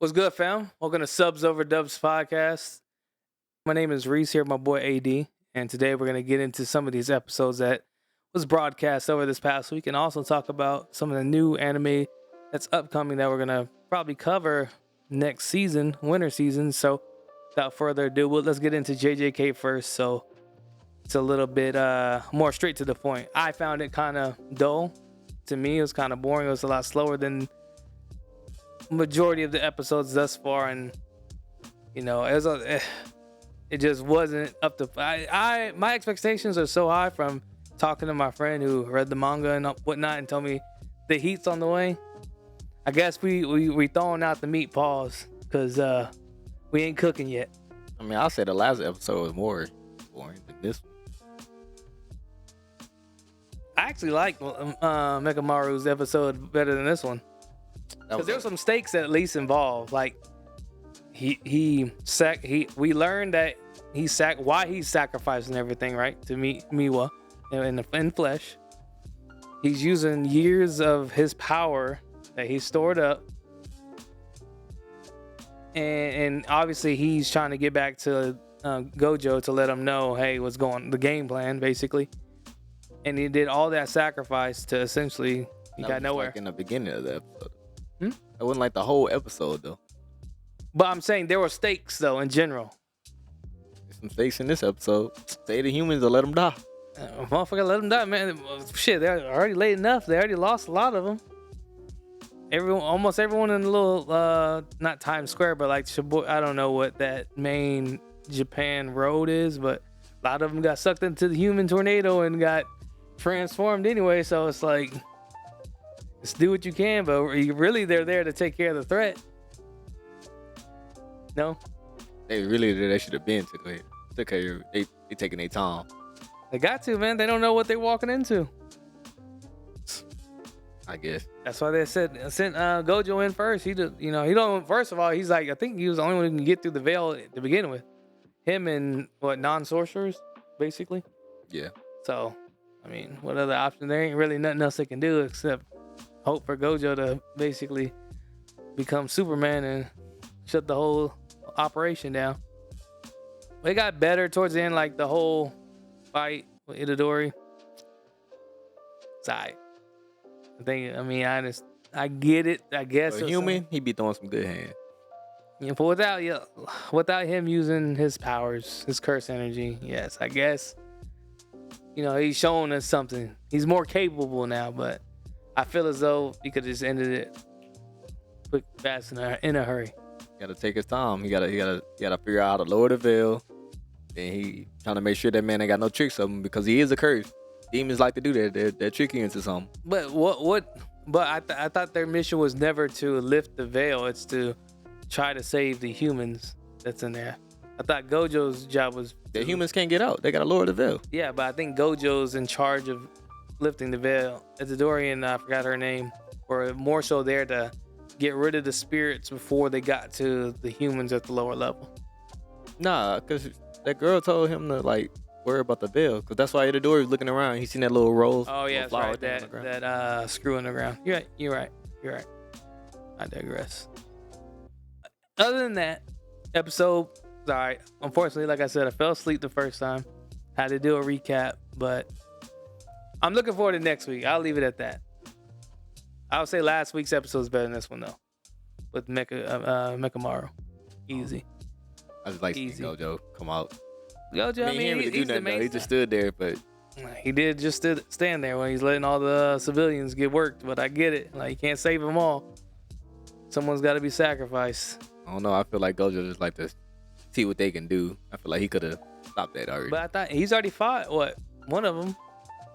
What's good, fam? Welcome to Subs Over Dubs podcast. My name is Reese here, with my boy AD, and today we're gonna get into some of these episodes that was broadcast over this past week, and also talk about some of the new anime that's upcoming that we're gonna probably cover next season, winter season. So, without further ado, let's get into JJK first. So, it's a little bit more straight to the point. I found it kind of dull. To me, it was kind of boring. It was a lot slower than majority of the episodes thus far, and it just wasn't up to my expectations are so high from talking to my friend who read the manga and whatnot and told me the heat's on the way. I guess we throwing out the meat paws because we ain't cooking yet. I mean, I'll say the last episode was more boring than this one. I actually like Mekamaru's episode better than this one. Because there were some stakes at least involved. Like we learned that why he's sacrificing everything, right, to meet Miwa in flesh. He's using years of his power that he stored up, and obviously he's trying to get back to Gojo to let him know, hey, what's going, the game plan basically. And he did all that sacrifice to essentially he got nowhere. Like in the beginning of the episode. It wasn't like the whole episode though. But I'm saying there were stakes though in general. There's some stakes in this episode. Say the humans or let them die. Motherfucker, let them die, man. Shit, they're already late enough. They already lost a lot of them. Almost everyone in the little, not Times Square, but like Shibuya, I don't know what that main Japan road is, but a lot of them got sucked into the human tornado and got transformed anyway. So it's like, just do what you can, but really they're there to take care of the threat. No? They should have been took care of it. They taking their time. They got to, man. They don't know what they're walking into. I guess. That's why they sent Gojo in first. He don't, first of all, he's like, I think he was the only one who can get through the veil to begin with. Him and non-sorcerers, basically. Yeah. So, I mean, what other option? There ain't really nothing else they can do except hope for Gojo to basically become Superman and shut the whole operation down. It got better towards the end, like the whole fight with Itadori. It's alright. I get it. I guess For human, he be throwing some good hands. Yeah, but without him using his powers, his curse energy, yes, I guess. He's showing us something. He's more capable now, but I feel as though he could have just ended it quick, fast, in a hurry. Gotta take his time. He gotta figure out how to lower the veil. And he trying to make sure that man ain't got no tricks of him because he is a curse. Demons like to do that. They're tricky into something. But I thought their mission was never to lift the veil. It's to try to save the humans that's in there. I thought Gojo's job was the humans can't get out. They gotta lower the veil. Yeah, but I think Gojo's in charge of lifting the veil. Itadori and I forgot her name were more so there to get rid of the spirits before they got to the humans at the lower level. Nah, because that girl told him to like worry about the veil, because that's why Itadori was looking around. He seen that little rose. Oh yeah, that's right. That screw in the ground. You're right. I digress. Other than that, episode was alright. Unfortunately, like I said, I fell asleep the first time. Had to do a recap, but I'm looking forward to next week. I'll leave it at that. I would say last week's episode is better than this one though, with Mekamaru. Easy. I just like seeing Gojo come out. Gojo, he didn't really do nothing though. He just stood there, but he did just stand there when he's letting all the civilians get worked. But I get it. Like, you can't save them all. Someone's got to be sacrificed. I don't know. I feel like Gojo just like to see what they can do. I feel like he could have stopped that already. But I thought he's already fought one of them.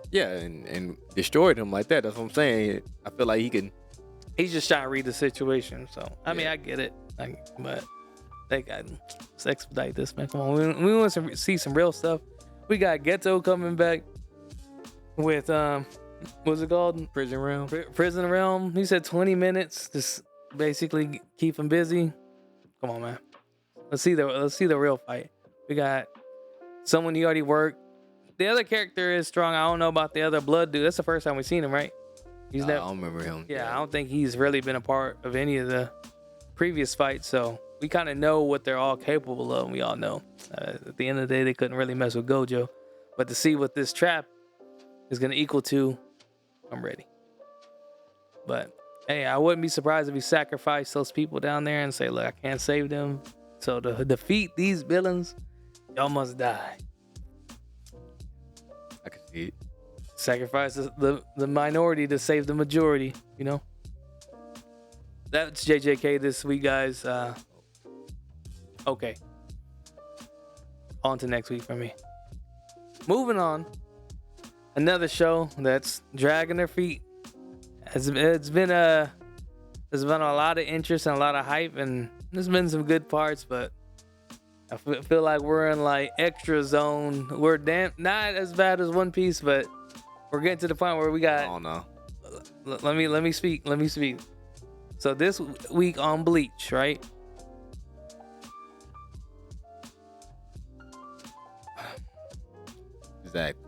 Yeah, and destroyed him like that. That's what I'm saying. I feel like he can. He's just trying to read the situation. So I mean, I get it. But they got to expedite this, man. Come on, we want to see some real stuff. We got Geto coming back with what's it called? Prison Realm. Prison Realm. He said 20 minutes, just basically keep him busy. Come on, man. Let's see the real fight. We got someone he already worked. The other character is strong. I don't know about the other blood dude. That's the first time we've seen him, right? I don't remember him. Yeah, I don't think he's really been a part of any of the previous fights, so we kind of know what they're all capable of. And we all know at the end of the day they couldn't really mess with Gojo, but to see what this trap is going to equal to, I'm ready. But hey, I wouldn't be surprised if he sacrificed those people down there and say, look, I can't save them, so to defeat these villains, y'all must die. I can see it. Sacrifice the minority to save the majority, you know? That's JJK this week, guys. Okay. On to next week for me. Moving on. Another show that's dragging their feet. It's been a lot of interest and a lot of hype, and there's been some good parts, but I feel like we're in like extra zone. We're not as bad as One Piece, but we're getting to the point where we got. Oh no. Let me speak. So this week on Bleach, right? Exactly.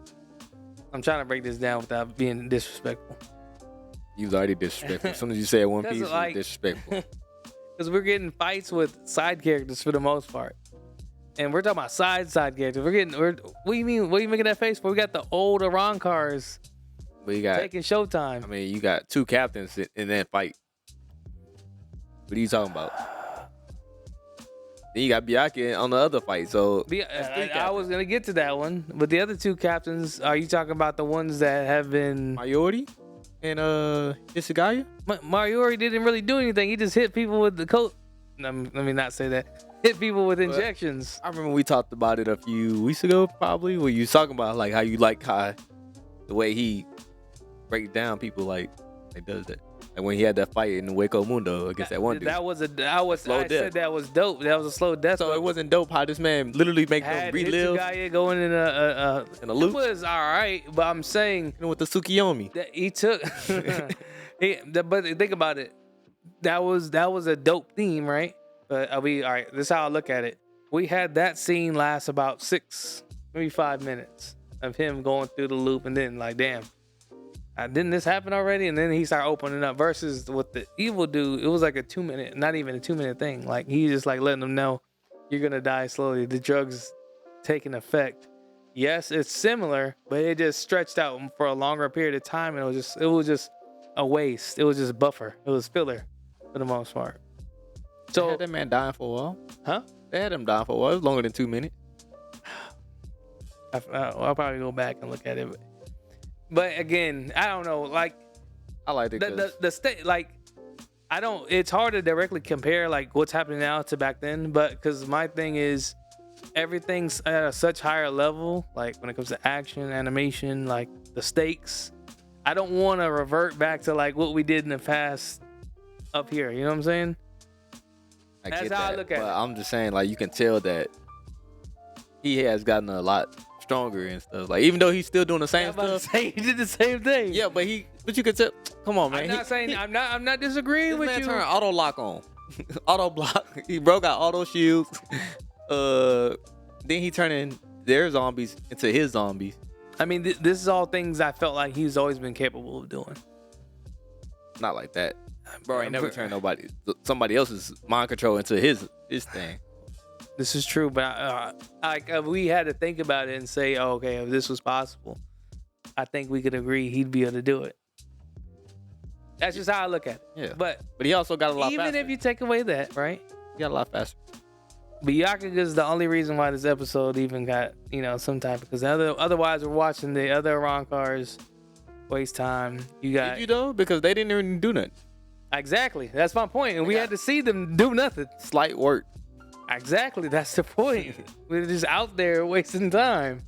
I'm trying to break this down without being disrespectful. You was already disrespectful. As soon as you said One Piece, like, you was disrespectful. Because we're getting fights with side characters for the most part. And we're talking about side characters. What do you mean? What are you making that face for? We got the old Arankars But you got taking showtime. I mean, you got two captains in that fight. What are you talking about? Then you got Byakuya on the other fight. So I was gonna get to that one, but the other two captains, are you talking about the ones that have been? Mayuri and Isagaya? Mariori didn't really do anything. He just hit people with the coat. Let me not say that. Hit people with injections. I remember we talked about it a few weeks ago, probably, where you was talking about like how you like Kai, the way he breaks down people like does that. Like when he had that fight in the Hueco Mundo against that one dude. I said that was dope. That was a slow death. So it wasn't dope how this man literally make them relive. Guy going in a loop. It was all right, but I'm saying with the Tsukiyomi that he took. But think about it. That was a dope theme, right? But all right. This is how I look at it. We had that scene last about 6, maybe 5 minutes of him going through the loop, and then like, damn. Didn't this happen already? And then he started opening up. Versus what the evil dude, it was like a 2 minute, not even a 2 minute thing. Like he just like letting them know you're gonna die slowly. The drugs taking effect. Yes, it's similar, but it just stretched out for a longer period of time, and it was just a waste. It was just buffer. It was filler for the most part. So they had that man dying for a while. Huh? They had him dying for a while. It was longer than 2 minutes. I'll probably go back and look at it. But again, I don't know. Like, I like it. The state, like, I don't. It's hard to directly compare like what's happening now to back then. But because my thing is, everything's at a such higher level. Like when it comes to action, animation, like the stakes. I don't want to revert back to like what we did in the past up here. You know what I'm saying? That's how I look at it. I'm just saying, like, you can tell that he has gotten a lot stronger and stuff. Like, even though he's still doing the same stuff. He did the same thing. Yeah, but you can tell. Come on, man. I'm not disagreeing with you. Turned auto lock on, auto block. He broke out auto shields. Then he turned their zombies into his zombies. I mean, this is all things I felt like he's always been capable of doing. Not like that, bro. I never turned somebody else's mind control into his thing. This is true, but we had to think about it and say, oh, okay, if this was possible, I think we could agree he'd be able to do it. That's just how I look at it. Yeah. But he also got a lot faster. Even if you take away that, right? He got a lot faster. Byakuya is the only reason why this episode even got, some type, because otherwise we're watching the other Arankars waste time. Did you though? Because they didn't even do nothing. Exactly. That's my point. And we had to see them do nothing. Slight work. Exactly. That's the point. We're just out there wasting time.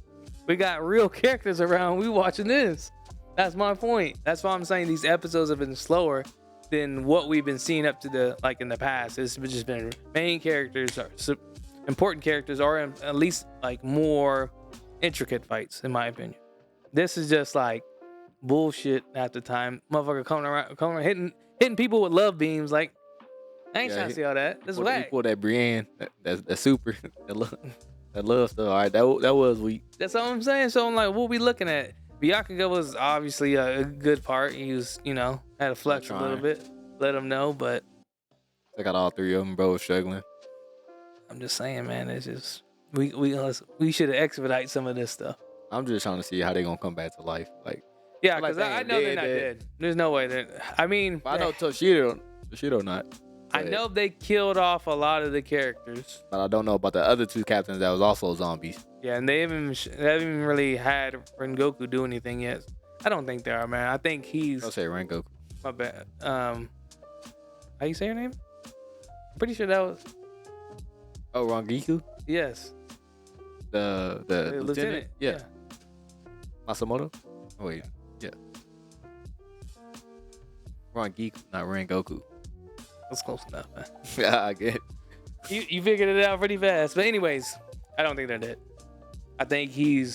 We got real characters around. We watching this. That's my point. That's why I'm saying these episodes have been slower than what we've been seeing up to in the past. It's just been main characters or important characters, or at least like more intricate fights, in my opinion. This is just like bullshit at the time. Motherfucker coming around hitting people with love beams. Like, I ain't trying to see all that. This is whack. Equal that Brienne, that super, that love stuff. All right, that was weak. That's all I'm saying. So I'm like, what we looking at? Byakuya was obviously a good part. He was, had to flex a little bit, let him know. But Check out all three of them, bro. Struggling. I'm just saying, man. It's just we should expedite some of this stuff. I'm just trying to see how they gonna come back to life. Like, Yeah, feel like because they I ain't know they're dead, not dead. dead. There's no way that. I mean, I know Toshido not. I know they killed off a lot of the characters. But I don't know about the other two captains that was also zombies. Yeah, and they haven't even really had Rengoku do anything yet. I don't think they are, man. I think he's. I'll say Rengoku. My bad. How you say your name? I'm pretty sure that was. Oh, Rangiku? Yes. The lieutenant? Yeah. Masamoto? Oh, wait. Yeah. Rangiku, not Rengoku. That's close enough, man. Yeah, I get it. You figured it out pretty fast. But anyways, I don't think they're dead. I think he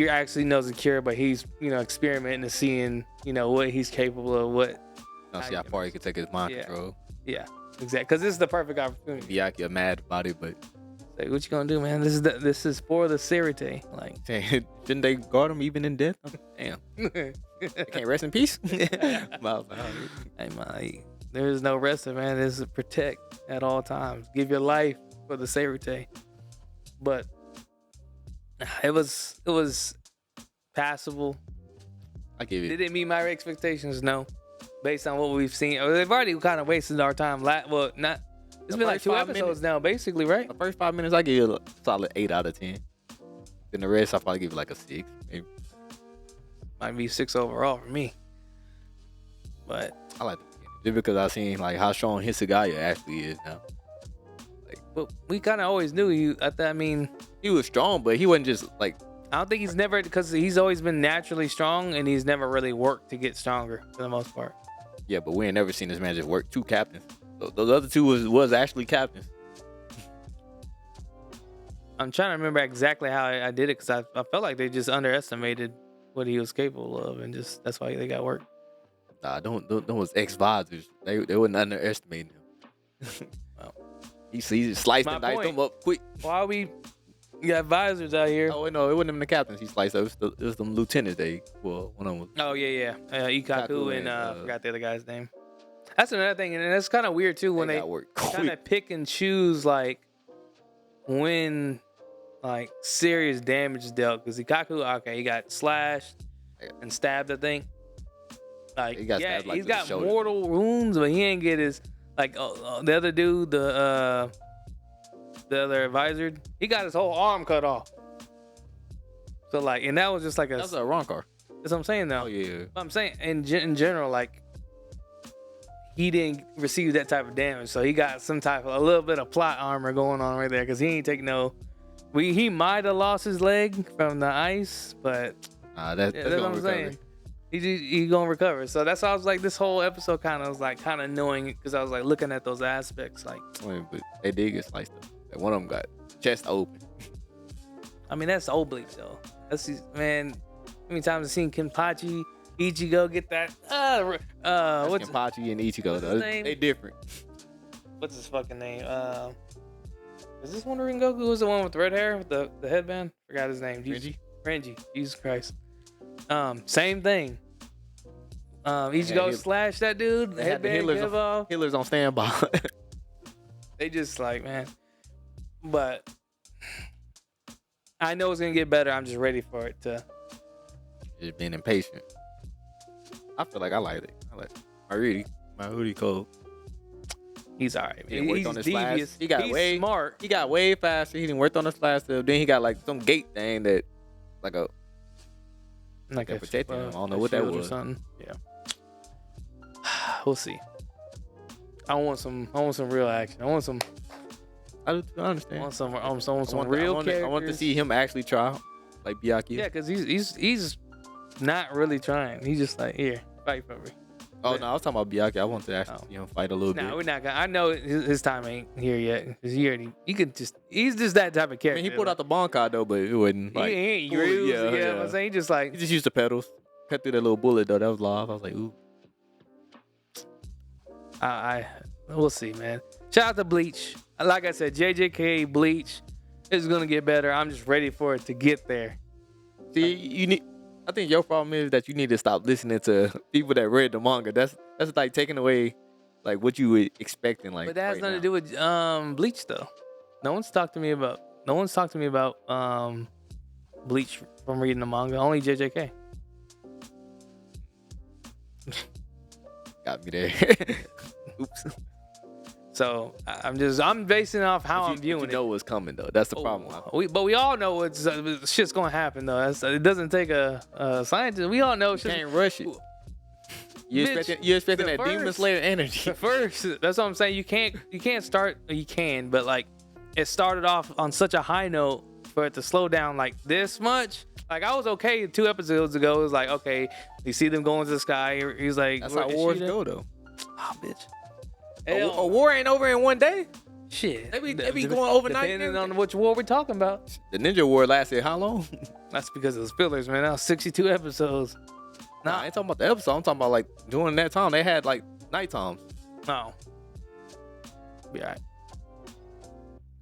actually knows the cure, but he's experimenting and seeing what he's capable of. What. I'll see how far he can take his mind control. Yeah, exactly. Because this is the perfect opportunity. Byakuya mad about it, but like, what you gonna do, man? This is for the Serite. Like, shouldn't they guard him even in death? Damn. They can't rest in peace. Hey, man, there is no resting, man. This is protect at all times. Give your life for the Serite. But it was passable. I give it. Did it meet my expectations? No. Based on what we've seen, they've already kind of wasted our time. Well, not. It's been like 2 episodes now, basically, right? The first 5 minutes, I give you a solid 8 out of 10. Then the rest, I'll probably give you like a 6. Maybe. Might be 6 overall for me. But I like the beginning. Just because I've seen like how strong Hisagaya actually is now. But we kind of always knew he. I mean, he was strong, but he wasn't just like. I don't think he's never, because he's always been naturally strong, and he's never really worked to get stronger for the most part. Yeah, but we ain't never seen this man just work 2 captains. Those other 2 was actually captains. I'm trying to remember exactly how I did it, because I felt like they just underestimated what he was capable of, and just that's why they got work. Nah, don't was ex-visors. They wouldn't underestimate him. Well, he sliced and diced them up quick. Why we got visors out here? Oh no, it wasn't even the captains he sliced up. It was them lieutenants. One of them was. Oh yeah. Ikaku and I forgot the other guy's name. That's another thing, and that's kind of weird too when they kind of pick and choose like when like serious damage is dealt. Because Ikaku, he got slashed and stabbed, I think. Like he got stabbed, like, he's got mortal wounds, but he ain't get his like the other dude, the other advisor, he got his whole arm cut off. So like, and that was just like that's a wrong car. That's what I'm saying now. Oh yeah. But I'm saying in general, like he didn't receive that type of damage, so he got a little bit of plot armor going on right there, because he ain't taking no. He might have lost his leg from the ice, but that's what I'm saying. He gonna recover. So that's why I was like, this whole episode kind of knowing, because I was like looking at those aspects. Like, but they did get sliced up. Like, one of them got chest open. I mean, that's Oblique though. That's man. How many times I've seen Kenpachi, Ichigo get that? What's Kenpachi and Ichigo though? They different. What's his fucking name? Is this one Rengoku? Who's the one with the red hair with the headband? Forgot his name. Renji. Jesus Christ. Same thing. Ichigo slash that dude. They had the healers on standby. They just like, man. But I know it's gonna get better. I'm just ready for it to. Just being impatient. I feel like I like it. My Rudy Cole. He's alright. He's on his devious. He's smart. He got way faster. He didn't work on his last stuff. Then he got like some gate thing that, like a protecting him. I don't know what that was. Or something. Yeah. We'll see. I want some real action. I understand. I want some real characters. I want to see him actually try, like Byakuya. Yeah, because he's not really trying. He's just like, here, fight for me. Oh no, I was talking about Byakuya. I want to actually see him fight a little bit. No, we're not gonna. I know his time ain't here yet. Cause he's just that type of character. I mean, he pulled out the Bankai though, but it wasn't like. He ain't used. Yeah. I'm saying he just used the pedals. Cut through that little bullet though. That was live. I was like, ooh. We'll see, man. Shout out to Bleach. Like I said, JJK Bleach is gonna get better. I'm just ready for it to get there. See, I think your problem is that you need to stop listening to people that read the manga. That's like taking away like what you were expecting. Like, But that has right nothing now. to do with Bleach though. No one's talked to me about Bleach from reading the manga. Only JJK. Got me there. Oops. So I'm basing it off how I'm viewing you it. know what's coming though. That's the problem. But we all know it's shit's gonna happen though. It doesn't take a scientist. We all know You shit's can't rush it. You're Bitch, expecting the that Demon first- Slayer energy. the first. That's what I'm saying. You can't start. You can, but like it started off on such a high note for it to slow down like this much. Like I was okay 2 episodes ago. It was like okay, you see them going to the sky. He's like, That's "Where how is wars she go though. Oh, bitch. A war ain't over in one day. Shit. They be going overnight and Depending on everything. which war we're talking about. The Ninja War lasted how long? That's because of the fillers, man. That was 62 episodes. Nah, I ain't talking about the episode. I'm talking about like during that time they had like night times. No. Be alright.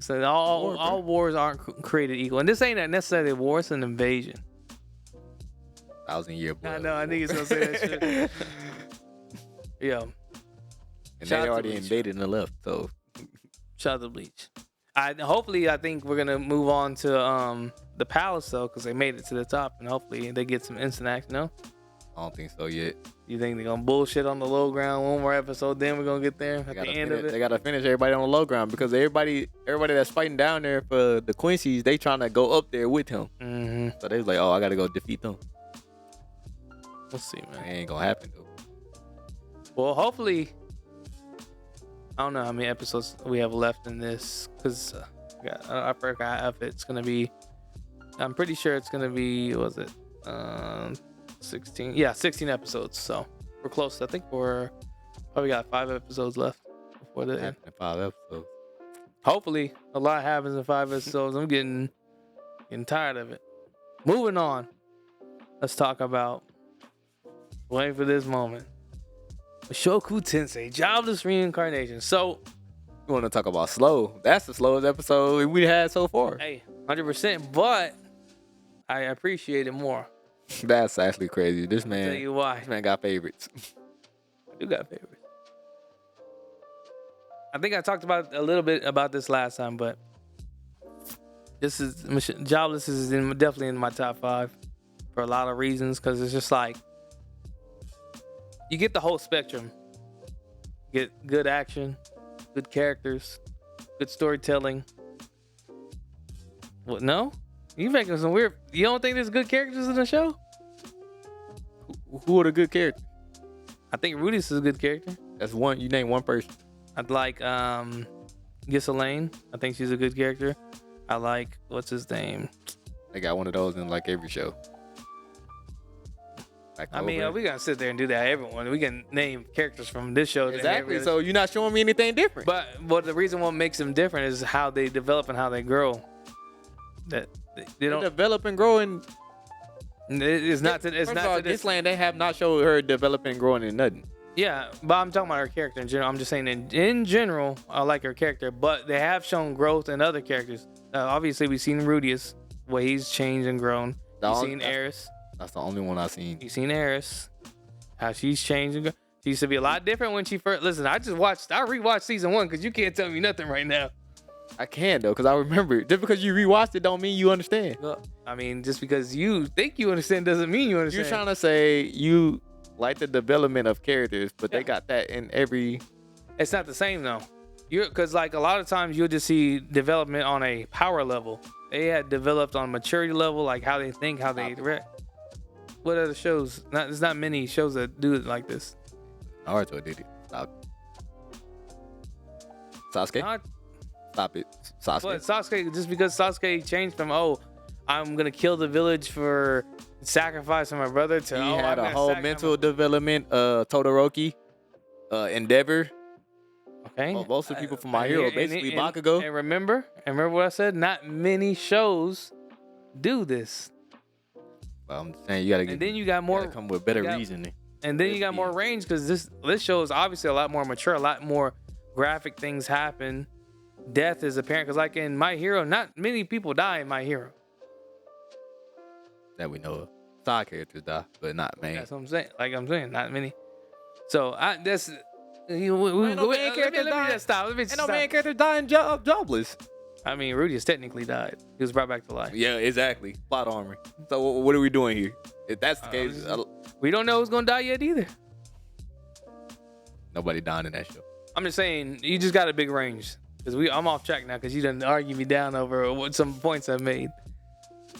So all wars aren't created equal, and this ain't necessarily a war; it's an invasion. 1,000-year blood. I know. I think it's gonna say that shit. Yeah. And Shout out they to already Bleach. invaded and left. So Shout out to Bleach. Hopefully, I think we're gonna move on to the palace though, because they made it to the top, and hopefully they get some instant action. No, I don't think so yet. you think they're gonna bullshit on the low ground one more episode, then we're gonna get there at the end of it? They gotta finish everybody on the low ground because everybody that's fighting down there for the Quincy's, they trying to go up there with him. Mm-hmm. So they was like, oh, I gotta go defeat them. We'll see, man. It ain't gonna happen though. Well, hopefully, I don't know how many episodes we have left in this because I forgot if it's gonna be. I'm pretty sure it's gonna be. What was it 16? Yeah, 16 episodes. So we're close. I think we're probably got 5 episodes left before the end. 5 episodes. Hopefully, a lot happens in 5 episodes. I'm getting tired of it. Moving on. Let's talk about. Waiting for this moment. Shoku Tensei, Jobless Reincarnation. So, You want to talk about slow? That's the slowest episode we had so far. hey, 100%, but I appreciate it more. That's actually crazy. This I'll tell you why. man got favorites. I do got favorites. I think I talked about a little bit about this last time, but this is Jobless is definitely in my top 5 for a lot of reasons because it's just like you get the whole spectrum. Get good action, good characters, good storytelling. What? No? You making some weird. You don't think there's good characters in the show? Who are the good characters? I think Rudy's is a good character. That's one. You name one person. I'd like Ghislaine. I think she's a good character. I like what's his name? They got one of those in like every show. Like I mean, over. we gotta sit there and do that. Everyone, we can name characters from this show. to every Exactly. other- So you're not showing me anything different. but the reason what makes them different is how they develop and how they grow. That they they don't. develop and growing. It's not. It's First not of all, to this. this land they have not showed her developing and growing in nothing. Yeah, but I'm talking about her character in general. I'm just saying in general, I like her character, but they have shown growth in other characters. Obviously, we've seen Rudius, where he's changed and grown. You've seen Eris. That's the only one I've seen. You've seen Eris, how she's changed and grown. She used to be a lot different when she first. Listen, I rewatched season 1 because you can't tell me nothing right now. I can though, because I remember. Just because you rewatched it don't mean you understand. Look, I mean, just because you think you understand doesn't mean you understand. You're trying to say you like the development of characters, but Yeah. they got that in every. It's not the same though. Because like a lot of times you'll just see development on a power level. They had developed on maturity level, like how they think, how they react. What other shows? There's not many shows that do it like this. Naruto did it. Stop. Sasuke, Not, stop it. Sasuke. but Sasuke, just because Sasuke changed from I'm gonna kill the village for sacrificing my brother to He I'm had a gonna whole sacrifice mental development. Todoroki, Endeavor. Okay. Most of the people from My Hero, basically Bakugo. And remember what I said. Not many shows do this. Well, I'm saying you gotta get. And then you got more. Gotta come with better you got- reasoning. And then you got more range because this show is obviously a lot more mature, a lot more graphic things happen. Death is apparent because, like in My Hero, not many people die in My Hero. That we know of. Side characters die, but not main. That's what I'm saying. Like I'm saying, not many. So Let me main character died. just stop. Let me just And no stop. main character dying jobless. I mean, Rudius technically died. He was brought back to life. Yeah, exactly. Plot armor. So what are we doing here? If that's the case, We don't know who's gonna die yet either. nobody dying in that show. I'm just saying, you just got a big range. Cause I'm off track now because you didn't argue me down over what some points I made.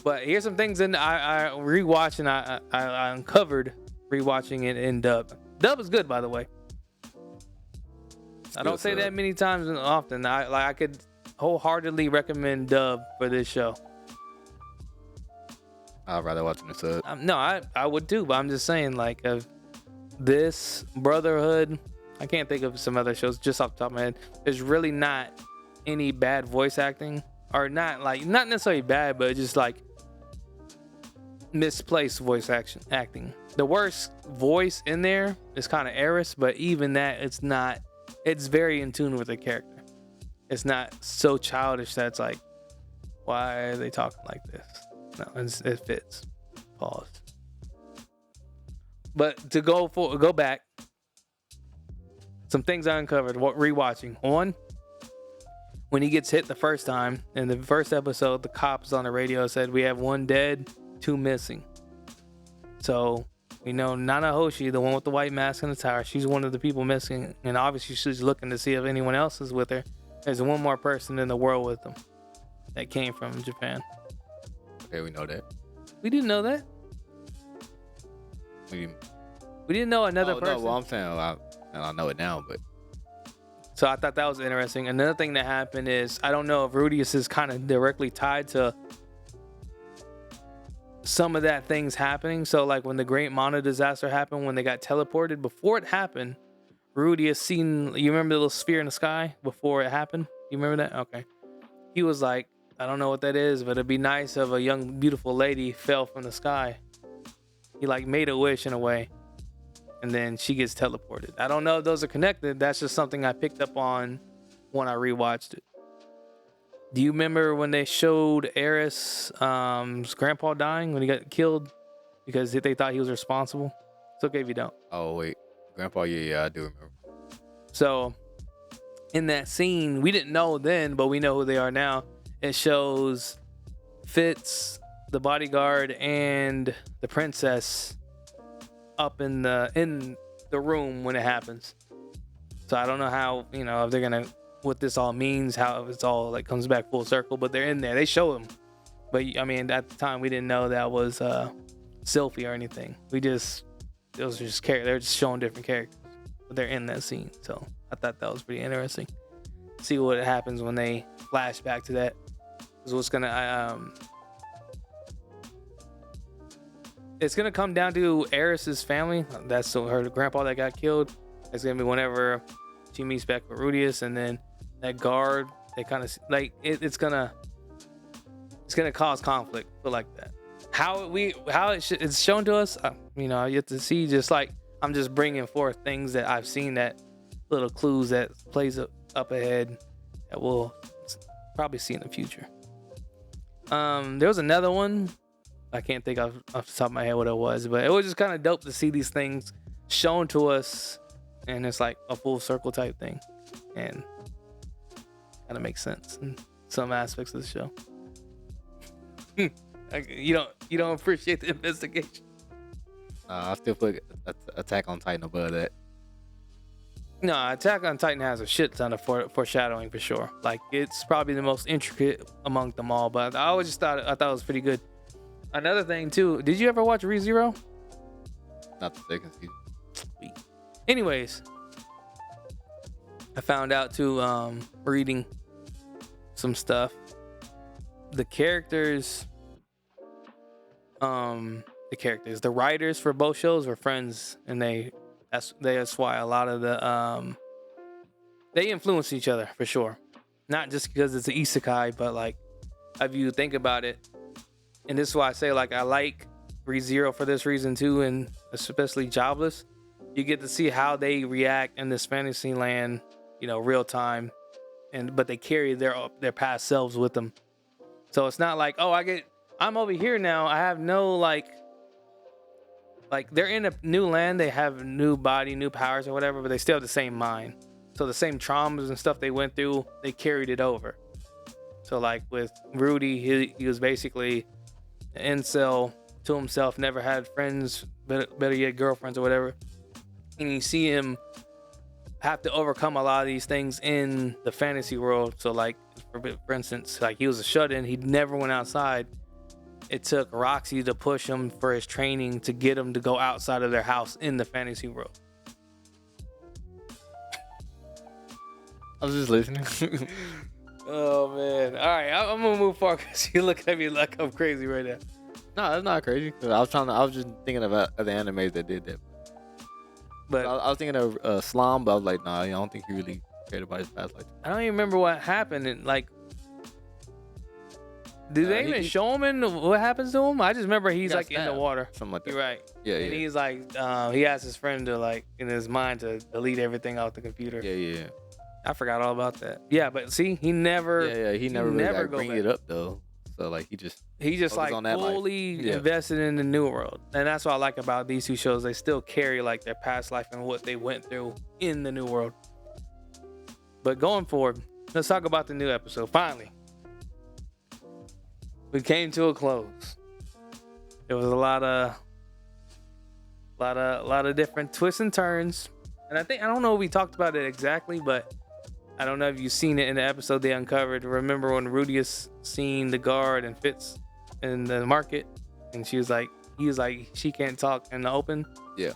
But here's some things that I rewatched and I uncovered rewatching it in dub. Dub is good, by the way. I don't say that many times often. I could wholeheartedly recommend dub for this show. I'd rather watch the sub. No, I would too, but I'm just saying, like, of this Brotherhood, I can't think of some other shows just off the top of my head. There's really not any bad voice acting, or not necessarily bad, but just like misplaced voice acting. The worst voice in there is kind of Eris, but even that, it's very in tune with the character. It's not so childish that it's like, why are they talking like this? No, it fits. Pause. But to go back, some things I uncovered rewatching. One, when he gets hit the first time in the first episode, the cops on the radio said we have 1 dead, 2 missing. So we know Nana Hoshi, the one with the white mask in the tower, she's one of the people missing, and obviously she's looking to see if anyone else is with her. There's one more person in the world with them that came from Japan. Okay, we know that. We didn't know that. We didn't know another person. No, well, I'm saying I know it now, but so I thought that was interesting. Another thing that happened is, I don't know if Rudius is kind of directly tied to some of that things happening. So like when the Great Mana disaster happened, when they got teleported, before it happened, Rudius seen, you remember the little sphere in the sky before it happened? You remember that? Okay. He was like, I don't know what that is, but it'd be nice if a young, beautiful lady fell from the sky. He like made a wish in a way, and then she gets teleported. I don't know if those are connected. That's just something I picked up on when I rewatched it. Do you remember when they showed Eris' grandpa dying when he got killed because they thought he was responsible? It's okay if you don't. Oh wait, grandpa, yeah, I do remember. So in that scene, we didn't know then, but we know who they are now. It shows Fitz, the bodyguard, and the princess up in the room when it happens. So I don't know how, if they're gonna, what this all means, how it's all like comes back full circle, but they're in there. They show them, but I mean, at the time we didn't know that was Sylphie or anything. They're just showing different characters, but they're in that scene. So I thought that was pretty interesting. See what happens when they flash back to that. Because what's gonna it's gonna come down to Eris's family. That's her grandpa that got killed. It's gonna be whenever she meets back with Rudius, and then that guard. They kind of like it's gonna cause conflict, but like that. It's shown to us. You have to see. Just like I'm just bringing forth things that I've seen, that little clues that plays up ahead that we'll probably see in the future. There was another one. I can't think off the top of my head what it was, but it was just kind of dope to see these things shown to us, and it's like a full circle type thing, and kind of makes sense in some aspects of the show. You don't appreciate the investigation. I still put Attack on Titan above that. No, Attack on Titan has a shit ton of foreshadowing for sure. Like, it's probably the most intricate among them all, but I always just thought it was pretty good. Another thing too, did you ever watch ReZero? Not the second season. Sweet. Anyways, I found out too, reading some stuff. The writers for both shows were friends, and that's why a lot of the they influence each other for sure. Not just because it's an isekai, but like if you think about it, and this is why I say like I like ReZero for this reason too, and especially Jobless. You get to see how they react in this fantasy land, real time, but they carry their past selves with them. So it's not like, I'm over here now. I have no like like they're in a new land, they have new body, new powers or whatever, but they still have the same mind. So the same traumas and stuff they went through, they carried it over. So like with Rudy, he was basically an incel to himself, never had friends, better yet girlfriends or whatever. And you see him have to overcome a lot of these things in the fantasy world. So like for instance, like he was a shut-in, he never went outside. It took Roxy to push him for his training to get him to go outside of their house in the fantasy world. I was just listening. Oh man! All right, I'm gonna move forward because you look at me like I'm crazy right now. No, that's not crazy. 'Cause I was just thinking about other animes that did that. But I was thinking of Slime, but I was like, nah, I don't think he really cared about his past life. I don't even remember what happened. And like, do they even show him in what happens to him? I just remember he's like in the water. Something like that. You're right. Yeah, and he's like, he asked his friend to like in his mind to delete everything off the computer. Yeah. I forgot all about that. Yeah, but see, he never. Yeah. He never really never like, bring it up though. So like he just like fully invested in the new world, and that's what I like about these two shows. They still carry like their past life and what they went through in the new world. But going forward, let's talk about the new episode. Finally, we came to a close. There was a lot of different twists and turns, and I don't know if we talked about it exactly, but I don't know if you've seen it in the episode they uncovered. Remember when Rudius seen the guard and Fitz in the market, and he was like, she can't talk in the open. Yeah.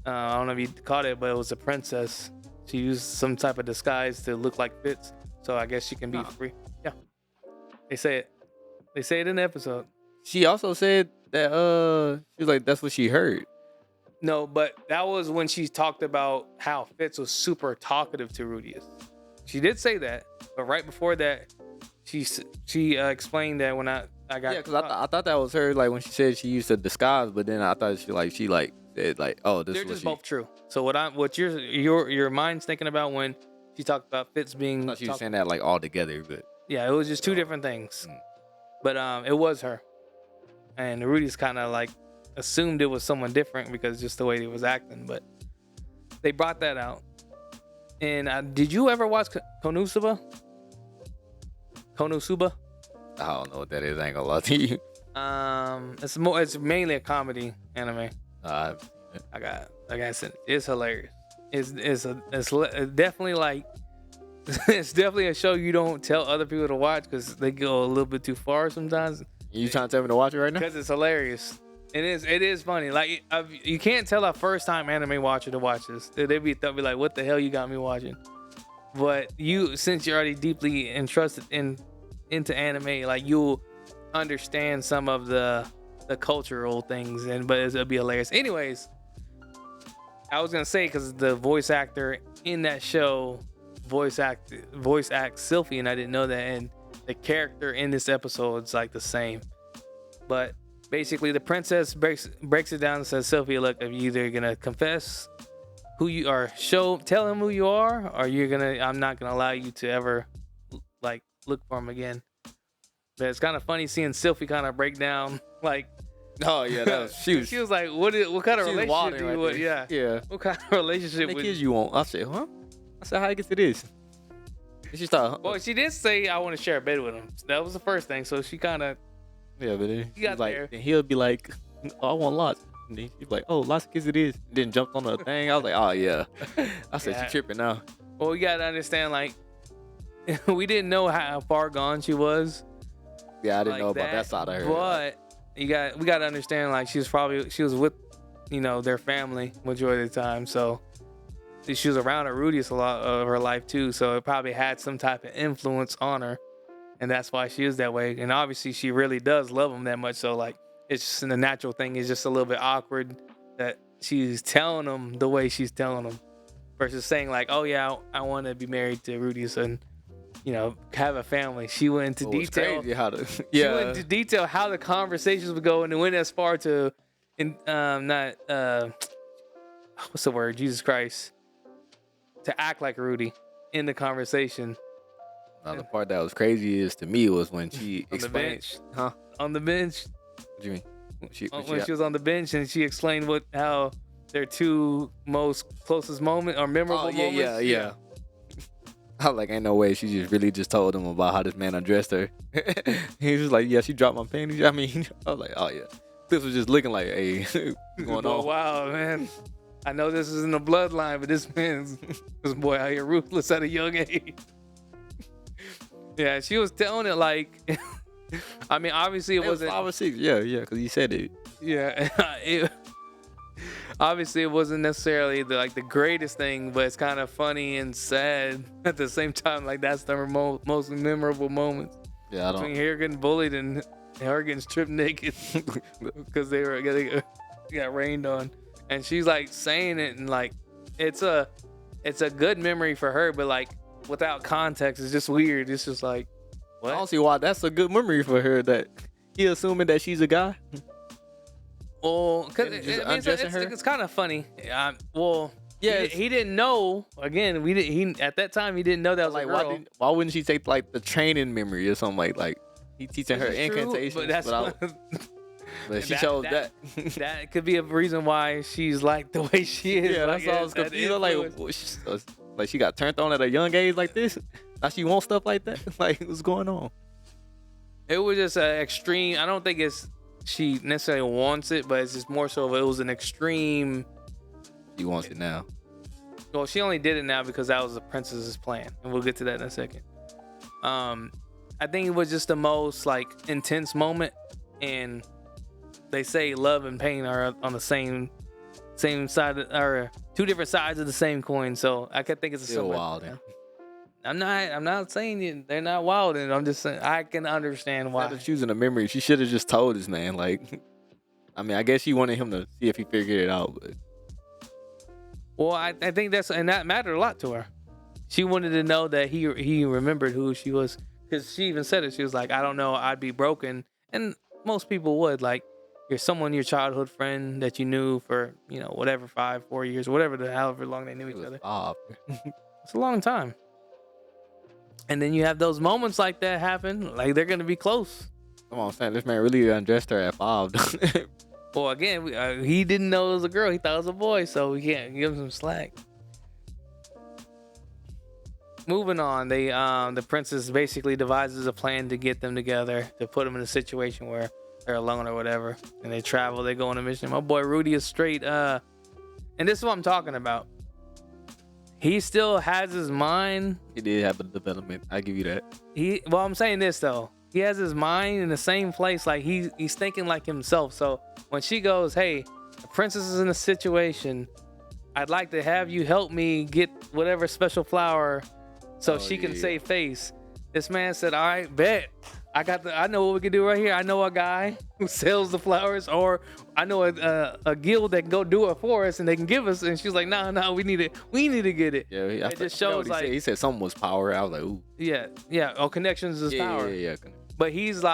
I don't know if you caught it, but it was a princess. She used some type of disguise to look like Fitz, so I guess she can be free. Yeah. They say it. They say it in the episode. She also said that she was like that's what she heard. No, but that was when she talked about how Fitz was super talkative to Rudius. She did say that, but right before that, she explained that when I got because I thought that was her like when she said she used to disguise, but then I thought she said like oh this. They're just both true. So what your mind's thinking about when she talked about Fitz being. I thought she was saying that like all together, but yeah, it was just two different things. But it was her, and Rudy's kind of like assumed it was someone different because just the way he was acting, but they brought that out. And did you ever watch Konosuba? Konosuba? I don't know what that is. I ain't gonna lie to you. It's mainly a comedy anime. I said it's hilarious. It's definitely like it's definitely a show you don't tell other people to watch because they go a little bit too far sometimes. You trying to tell me to watch it right now? Because it's hilarious. It is funny. Like you can't tell a first time anime watcher to watch this. They'll be like, "What the hell you got me watching?" But since you're already deeply entrusted into anime, like you'll understand some of the cultural things, but it'll be hilarious. Anyways, I was gonna say because the voice actor in that show voice acts Sylphie, and I didn't know that, and the character in this episode is like the same, but. Basically, the princess breaks it down and says, Sylphie, look, if you're either gonna confess who you are, tell him who you are, or I'm not gonna allow you to ever like look for him again. But it's kind of funny seeing Sylphie kind of break down, like, oh yeah, she was like, what kind of relationship do you want? Yeah, what kind of relationship? What kids you want? I said, huh? I said, how you get to this? And she started. Well, she did say I want to share a bed with him. That was the first thing. So she kind of. Yeah, but then got like, there. Then he'll be like, oh, I want lots. And then she's like, oh, lots of kids it is. Then jumped on the thing. I was like, oh yeah. I said, she tripping now. Well, we gotta understand, like, we didn't know how far gone she was. Yeah, I didn't know about that side of her. But we gotta understand, like, she was with, their family majority of the time. So she was around Rudius a lot of her life too. So it probably had some type of influence on her. And that's why she is that way. And obviously she really does love him that much. So like, it's just the natural thing. It's just a little bit awkward that she's telling him the way she's telling him versus saying like, oh yeah, I want to be married to Rudius and, have a family. She went into detail. Crazy how she went into detail how the conversations would go, and it went as far to, what's the word? Jesus Christ. To act like Rudy in the conversation. Now, the part that was crazy is to me was when she explained, on the bench. What do you mean? when she was on the bench and she explained how their two most closest moment or memorable moments. Yeah. I was like, ain't no way. She just really just told him about how this man undressed her. He was like, yeah, she dropped my panties. I mean, I was like, oh yeah. This was just looking like, hey, what's going on? Wow, man. I know this isn't a bloodline, but this boy out here ruthless at a young age. Yeah, she was telling it like, I mean, obviously it wasn't 5 or 6. Yeah, because he said it. Yeah, obviously it wasn't necessarily the greatest thing, but it's kind of funny and sad at the same time. Like that's the most memorable moments. Yeah, between her getting bullied and her getting stripped naked because they got rained on, and she's like saying it and like it's a good memory for her, but like without context, it's just weird. It's just like, what? I don't see why that's a good memory for her. That he assuming that she's a guy. Well, because it's kind of funny. He didn't know. Again, he at that time he didn't know that was like a girl. Why wouldn't she take like the training memory or something like he teaching her incantations? But that's but she chose that. That could be a reason why she's like the way she is. Yeah, that's all I was confused. Like she got turned on at a young age like this. Now she wants stuff like that. Like what's going on? It was just an extreme. I don't think she necessarily wants it, but it's just more so it was an extreme. She wants it now. Well, she only did it now because that was the princess's plan, and we'll get to that in a second. I think it was just the most like intense moment, and they say love and pain are on the same side or two different sides of the same coin. So I could think it's a still similar. Wild. Yeah. I'm not saying they're not wild, and I'm just saying I can understand why. Instead of choosing a memory, she should have just told this man. Like, I mean, I guess she wanted him to see if he figured it out. But well, I think that mattered a lot to her. She wanted to know that he remembered who she was, because she even said it. She was like, I don't know, I'd be broken, and most people would. Like, you're your childhood friend that you knew for whatever 5-4 years, whatever however long they knew each other. It's a long time. And then you have those moments like that happen, like they're gonna be close. Come on, Sam, this man really undressed her at 5. Well, again, he didn't know it was a girl. He thought it was a boy, so we can't give him some slack. Moving on, the princess basically devises a plan to get them together, to put them in a situation where they're alone or whatever, and they travel. They go on a mission. My boy Rudy is straight. And this is what I'm talking about. He still has his mind. He did have a development. I give you that. I'm saying this though. He has his mind in the same place. Like he's thinking like himself. So when she goes, hey, the princess is in a situation. I'd like to have you help me get whatever special flower so she can save face. This man said, all right, bet. I know what we can do right here. I know a guy who sells the flowers, or I know a guild that can go do it for us and they can give us. And she's like, no, we need it. We need to get it. Yeah, it just shows like he said something was power. I was like, ooh. Yeah. Oh, connections is power. Yeah. But he's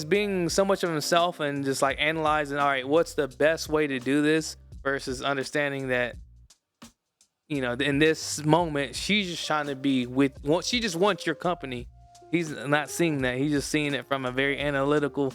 being so much of himself and just like analyzing, all right, what's the best way to do this, versus understanding that, in this moment, she's just trying to be she just wants your company. He's not seeing that. He's just seeing it from a very analytical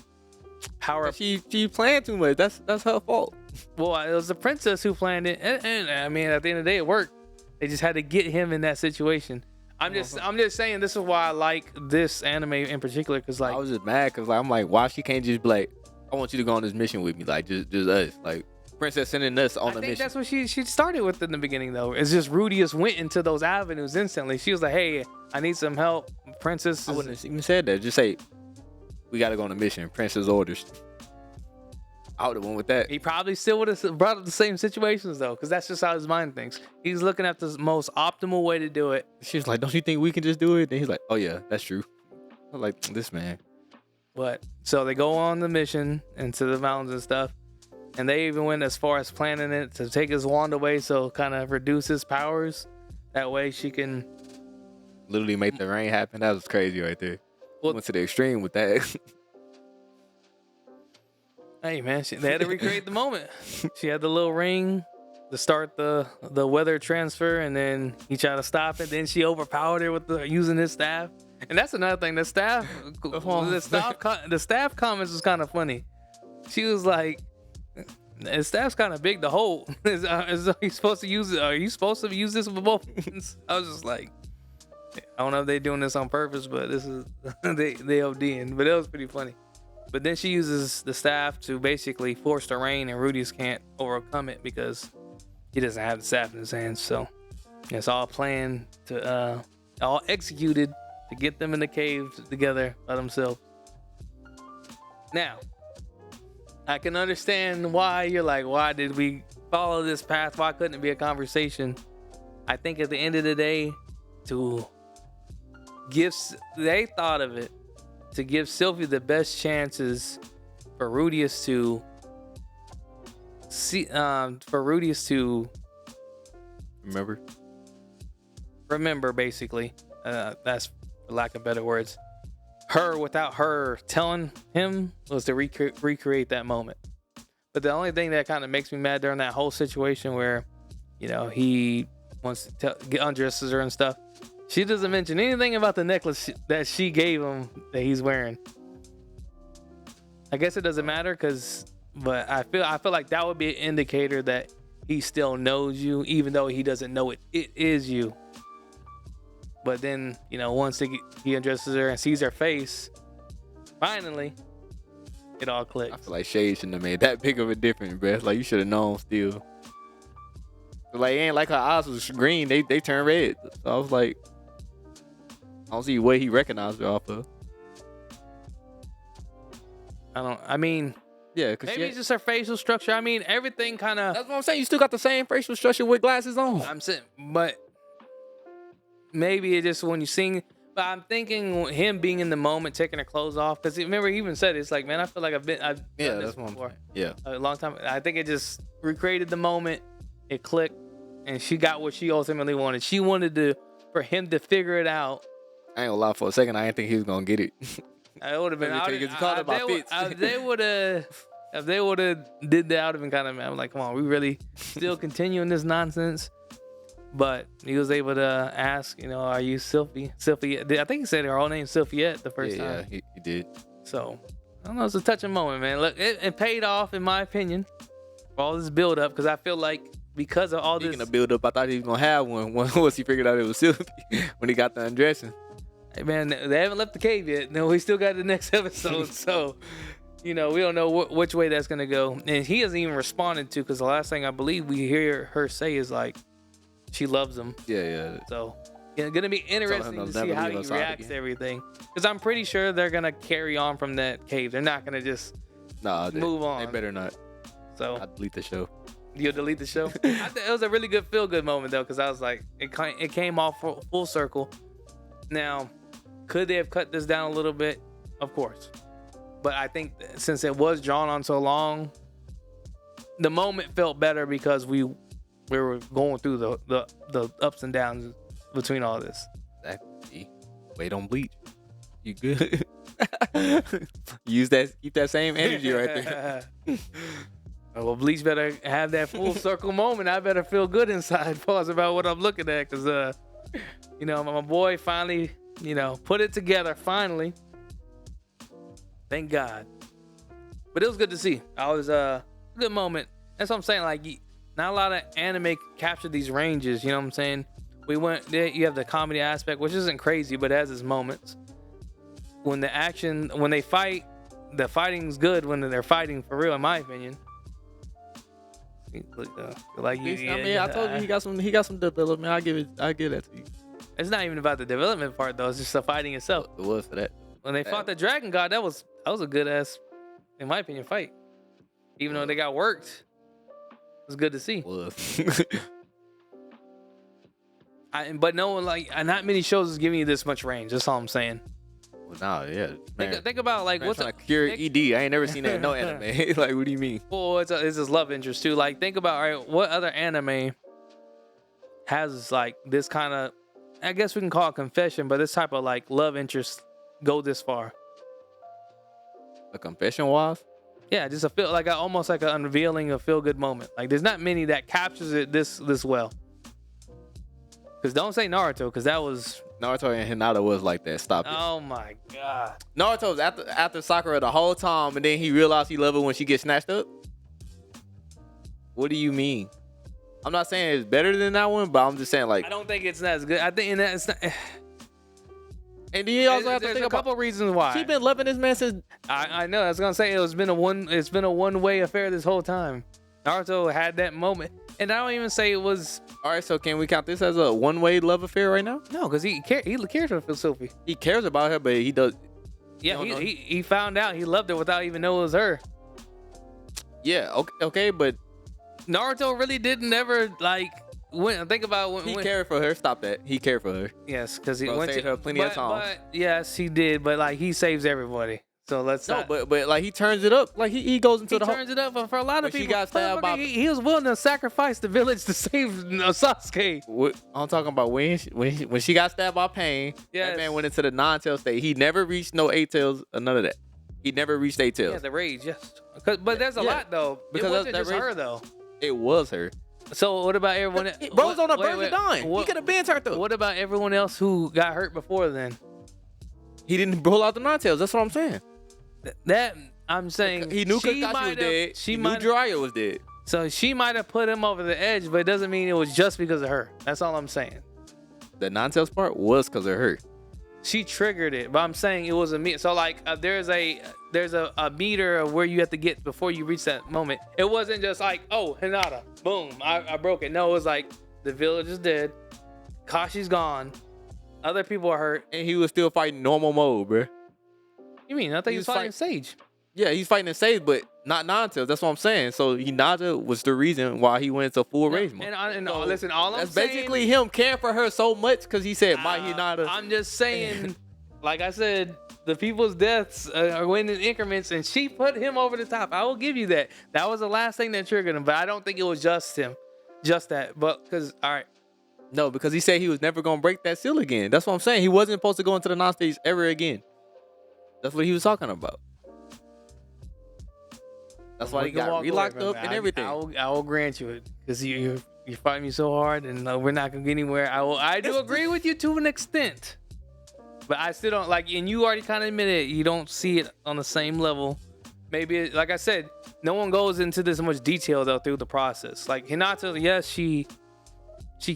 power. She planned too much. That's her fault. Well, it was the princess who planned it, and I mean, at the end of the day, it worked. They just had to get him in that situation. I'm just saying, this is why I like this anime in particular, because like I was just mad because I'm like, why she can't just be like, I want you to go on this mission with me, like just us, like princess sending us on the mission. I think that's what she started with in the beginning though. It's just Rudy just went into those avenues instantly. She was like, hey, I need some help. Princess. I wouldn't have even said that. Just say, we got to go on a mission. Princess orders. I would have went with that. He probably still would have brought up the same situations though, because that's just how his mind thinks. He's looking at the most optimal way to do it. She's like, don't you think we can just do it? And he's like, oh yeah, that's true. I'm like, this man. But so they go on the mission into the mountains and stuff. And they even went as far as planning it to take his wand away, so kind of reduce his powers. That way she can literally make the rain happen. That was crazy right there. Well, went to the extreme with that. Hey man, they had to recreate the moment. She had the little ring, to start the weather transfer, and then he tried to stop it. Then she overpowered her with using his staff. And that's another thing. The staff comments was kind of funny. She was like, "The staff's kind of big to hold. Is he supposed to use it? Are you supposed to use this with both hands?" I was just like, I don't know if they're doing this on purpose, but this is they ODing. But it was pretty funny. But then she uses the staff to basically force the rain, and Rudeus can't overcome it because he doesn't have the staff in his hands. So it's all planned to, all executed to get them in the cave together by themselves. Now, I can understand why you're like, why did we follow this path? Why couldn't it be a conversation? I think at the end of the day, they thought of it to give Sylvie the best chances for Rudeus to remember basically. That's for lack of better words. Her, without her telling him, was to recreate that moment. But the only thing that kind of makes me mad during that whole situation where, he wants to undresses her and stuff, she doesn't mention anything about the necklace that she gave him that he's wearing. I guess it doesn't matter but I feel like that would be an indicator that he still knows you, even though he doesn't know it is you. But then, once he undresses her and sees her face, finally, it all clicks. I feel like Shade shouldn't have made that big of a difference, bro. Like, you should have known still. But like, it ain't like her eyes was green. They turned red. So I was like, I don't see what he recognized her off of. Yeah, maybe it's just her facial structure. Everything kind of... That's what I'm saying. You still got the same facial structure with glasses on. I'm saying, but maybe it just when you sing... But I'm thinking him being in the moment, taking her clothes off. Because remember, he even said, it's like, man, I feel like I've done this before. Yeah. A long time. I think it just recreated the moment. It clicked. And she got what she ultimately wanted. She wanted for him to figure it out. I ain't gonna lie, for a second, I didn't think he was gonna get it. I would have been. If they would have did that, I would have been kind of mad. I'm like, come on, we really still continuing this nonsense? But he was able to ask, are you Sylvie? Sylvie, I think he said her whole name, Sylviette, the first time. Yeah, he did. So, I don't know, it's a touching moment, man. Look, it paid off, in my opinion, for all this build up, because I feel like because of all Speaking of build up, I thought he was gonna have one once he figured out it was Sylvie when he got the undressing. Hey man, they haven't left the cave yet. No, we still got the next episode, so we don't know which way that's gonna go. And he hasn't even responded to, because the last thing I believe we hear her say is like she loves him. Yeah. So gonna be interesting to see how he reacts to everything, because I'm pretty sure they're gonna carry on from that cave. They're not gonna just move on. They better not. So I delete the show. You'll delete the show? It was a really good feel-good moment though, because I was like, it came off full circle. Now, could they have cut this down a little bit? Of course. But I think since it was drawn on so long, the moment felt better because we were going through the ups and downs between all this. Exactly. Wait on Bleach. You good? Keep that same energy right there. Well, Bleach better have that full circle moment. I better feel good inside. Pause about what I'm looking at, because my boy finally, put it together. Finally, thank God. But it was good to see. I was a good moment. That's what I'm saying. Like, not a lot of anime capture these ranges. You know what I'm saying? We went there. You have the comedy aspect, which isn't crazy, but it has its moments. When they fight, the fighting's good when they're fighting for real, in my opinion. I told you he got some development. I give that to you. It's not even about the development part though. It's just the fighting itself. It was for that. When they fought the Dragon God, that was a good ass, in my opinion, fight. Even though they got worked, it was good to see. It was. But not many shows is giving you this much range. That's all I'm saying. Well, nah, yeah. Think about what's a cure ED. I ain't never seen that in no anime. Like, what do you mean? Well, it's his love interest too. Like, think about, all right, what other anime has like this kind of, I guess we can call it confession, but this type of like love interest go this far? A confession was? Yeah, just almost like an unveiling, a feel good moment. Like there's not many that captures it this well. Cause don't say Naruto, cause that was. Naruto and Hinata was like that. Stop it. Oh my god. Naruto was after Sakura the whole time, and then he realized he loved her when she gets snatched up. What do you mean? I'm not saying it's better than that one, but I'm just saying like. I don't think it's as good. I think it's not. And then you also have to There's think a couple about. reasons why. She been loving this man since. I know. I was gonna say it's been a one-way affair this whole time. Naruto had that moment, and I don't even say it was. All right, so can we count this as a one-way love affair right now? No, because he cares for Sophie. He cares about her, but he does. Yeah, don't know. he found out he loved her without even knowing it was her. Yeah, okay, but Naruto really didn't ever like. Think about when he cared for her. Stop that. He cared for her. Yes, because he Bro, went saved to her plenty of times. But yes, he did. But like he saves everybody. So let's No, not. but like he turns it up. Like he goes into He the whole. turns it up for a lot of When she people. got stabbed by- He was willing to sacrifice the village to save Sasuke. What I'm talking about when she got stabbed by Pain, Yes. that man went into the non-tail state. He never reached no 8 tails or none of that. He never reached 8 tails. Yeah, the rage, yes. But there's a Yeah. lot though. Because It wasn't that just rage- her though. It was her. So what about everyone? Bro's on the verge of dying. What, He could have been turned up. what about everyone else who got hurt before then? He didn't roll out the non-tails. That's what I'm saying. That I'm saying He knew she Kakashi might was have- dead. She He knew might. Jiraiya was dead. So she might have put him over the edge, but it doesn't mean it was just because of her. That's all I'm saying. The non-tails part was because of her. She triggered it, but I'm saying it was a meter. So like, there's a meter of where you have to get before you reach that moment. It wasn't just like, oh, Hinata, boom, I broke it. No, it was like the village is dead, Kashi's gone, other people are hurt. And he was still fighting normal mode, bro. You mean I thought he was fighting Sage? Yeah, he's fighting in Sage, but not non-tails. That's what I'm saying. So Hinata was the reason why he went into full rage mode. And So listen, all I'm that's saying, basically him caring for her so much because he said, "My Hinata." I'm just saying, like I said, the people's deaths are going in increments, and she put him over the top. I will give you that. That was the last thing that triggered him, but I don't think it was just him, just that. But because all right, No, because he said he was never gonna break that seal again. That's what I'm saying. He wasn't supposed to go into the non-stage ever again. That's what he was talking about. That's why he got relocked up and everything. I will grant you it because you fight me so hard, and we're not gonna get anywhere. I do agree with you to an extent, but I still don't like. And you already kind of admitted you don't see it on the same level. Maybe like I said, no one goes into this much detail though through the process. Like Hinata, yes, she